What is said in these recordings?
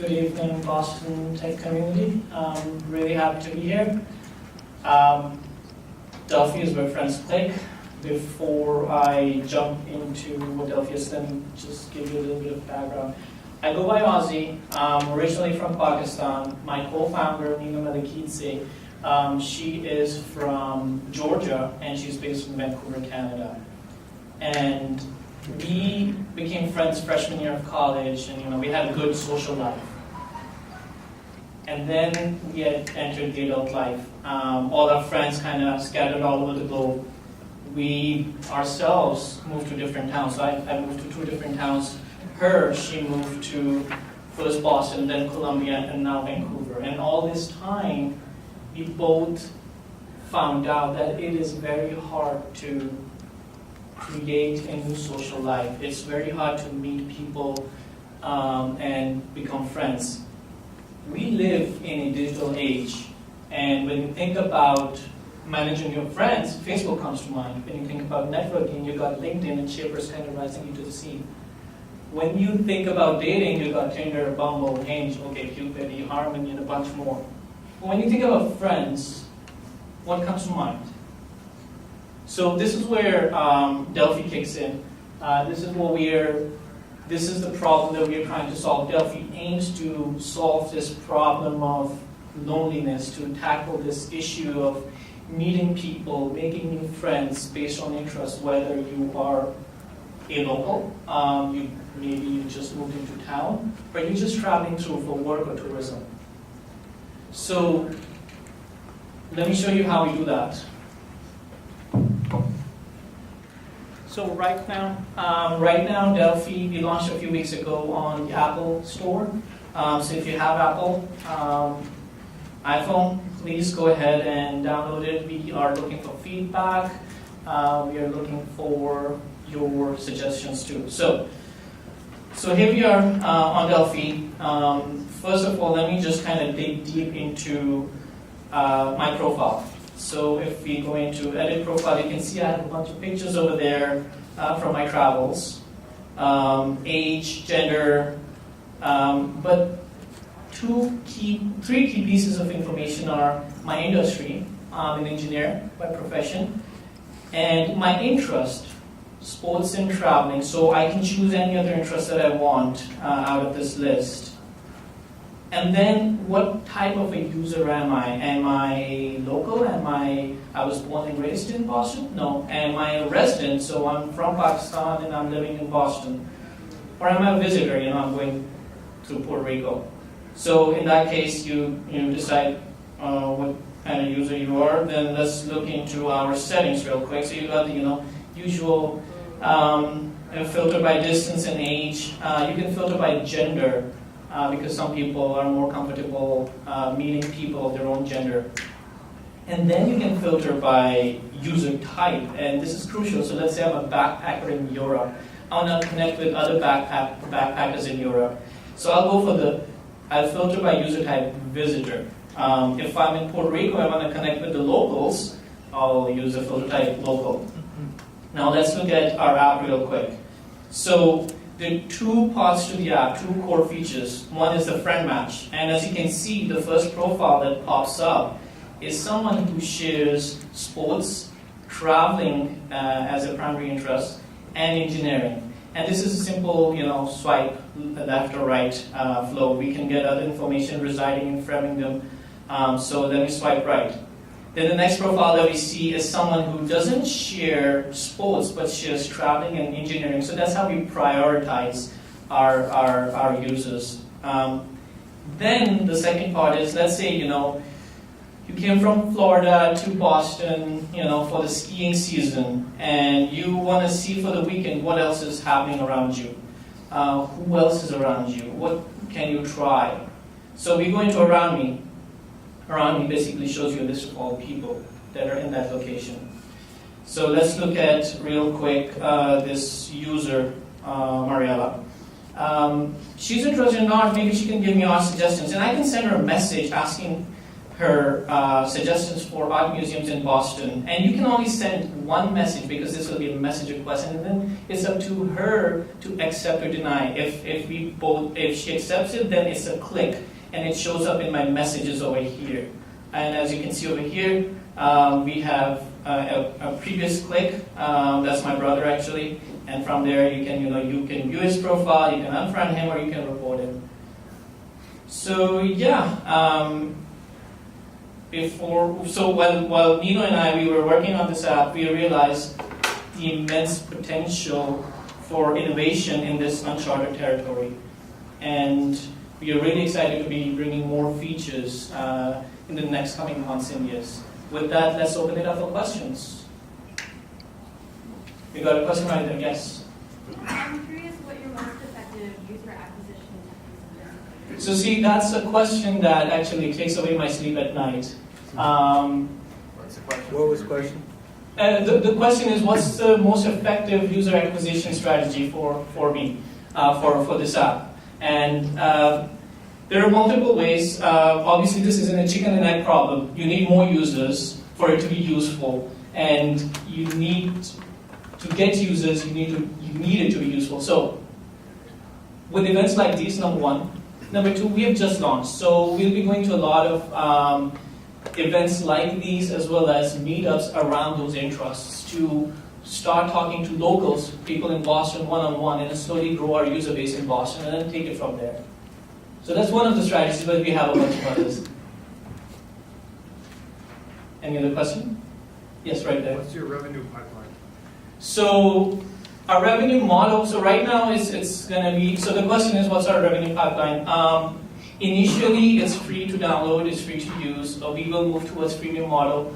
Good evening, Boston Tech community. Really happy to be here. Delfy is where friends click. Before I jump into what Delfy is, let me just give you a little bit of background. I go by Ozzy, originally from Pakistan. My co-founder, Nina Malakidze, she is from Georgia, and she's based in Vancouver, Canada. And we became friends freshman year of college, and we had a good social life. And then we had entered the adult life. All our friends kind of scattered all over the globe. We ourselves moved to different towns. So I moved to 2 different towns. She moved to first Boston, then Columbia, and now Vancouver. And all this time, we both found out that it is very hard to create a new social life. It's very hard to meet people and become friends. We live in a digital age, and when you think about managing your friends, Facebook comes to mind. When you think about networking, you got LinkedIn and Shapers kind of rising into the scene. When you think about dating, you got Tinder, Bumble, Hinge, OkCupid, Harmony, and a bunch more. But when you think about friends, what comes to mind? So this is where Delfy kicks in. This is the problem that we're trying to solve. Delfy aims to solve this problem of loneliness, to tackle this issue of meeting people, making new friends based on interest, whether you are a local, maybe you just moved into town, or you're just traveling through for work or tourism. So let me show you how we do that. So right now, Delfy, we launched a few weeks ago on the Apple Store. So if you have Apple iPhone, please go ahead and download it. We are looking for feedback. We are looking for your suggestions too. So here we are on Delfy. First of all, let me just kind of dig deep into my profile. So if we go into edit profile, you can see I have a bunch of pictures over there from my travels. Age, gender, but 3 key pieces of information are my industry. I'm an engineer by profession, and my interest, sports and traveling. So I can choose any other interest that I want out of this list. And then, what type of a user am I? Am I local? I was born and raised in Boston? No. Am I a resident? So I'm from Pakistan and I'm living in Boston. Or am I a visitor? I'm going to Puerto Rico. So in that case, you decide what kind of user you are. Then let's look into our settings real quick. So you got the usual filter by distance and age. You can filter by gender. Because some people are more comfortable meeting people of their own gender. And then you can filter by user type, and this is crucial. So let's say I'm a backpacker in Europe. I want to connect with other backpackers in Europe. So I'll filter by user type, visitor. If I'm in Puerto Rico, I want to connect with the locals, I'll use the filter type, local. Now let's look at our app real quick. So there are 2 parts to the app, 2 core features. One is the friend match. And as you can see, the first profile that pops up is someone who shares sports, traveling as a primary interest, and engineering. And this is a simple, swipe left or right flow. We can get other information residing in Framingham. So let me swipe right. Then the next profile that we see is someone who doesn't share sports, but shares traveling and engineering. So that's how we prioritize our users. Then the second part is, let's say, you came from Florida to Boston, for the skiing season, and you want to see for the weekend what else is happening around you. Who else is around you? What can you try? So we go into Around Me. Around Me basically shows you a list of all people that are in that location. So let's look at, real quick, this user, Mariella. She's interested in art. Maybe she can give me art suggestions. And I can send her a message asking her suggestions for art museums in Boston. And you can only send one message because this will be a message request, and then it's up to her to accept or deny. If she accepts it, then it's a click, and it shows up in my messages over here. And as you can see over here, we have a previous click. That's my brother actually, and from there you can view his profile, you can unfriend him, or you can report him. So yeah, while Nino and I we were working on this app, we realized the immense potential for innovation in this uncharted territory, and we are really excited to be bringing more features in the next coming months and years. With that, let's open it up for questions. We got a question right there, yes? I'm curious what your most effective user acquisition techniques are. So see, that's a question that actually takes away my sleep at night. What's the question? What was the question? The question is, what's the most effective user acquisition strategy for me, for this app? And there are multiple ways. Obviously, this isn't a chicken and egg problem. You need more users for it to be useful, and you need to get users. You need it to be useful. So, with events like these, number one. Number two, we have just launched, so we'll be going to a lot of events like these, as well as meetups around those interests to start talking to locals, people in Boston one-on-one, and then slowly grow our user base in Boston, and then take it from there. So that's one of the strategies, but we have a bunch of others. Any other question? Yes, right there. What's your revenue pipeline? So our revenue model, so right now it's going to be, so the question is, what's our revenue pipeline? Initially, it's free to download, it's free to use. We will move towards freemium model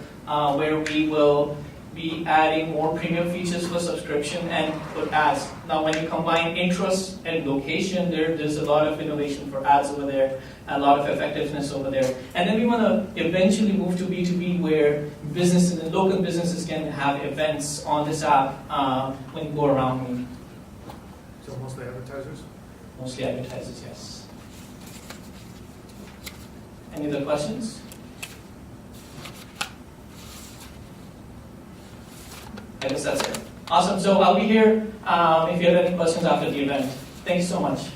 where we will be adding more premium features for subscription and put ads. Now, when you combine interest and location, there's a lot of innovation for ads over there, a lot of effectiveness over there. And then we want to eventually move to B2B where businesses and local businesses can have events on this app when you go around me. So mostly advertisers? Mostly advertisers, yes. Any other questions? I guess that's it. Awesome. So I'll be here if you have any questions after the event. Thanks so much.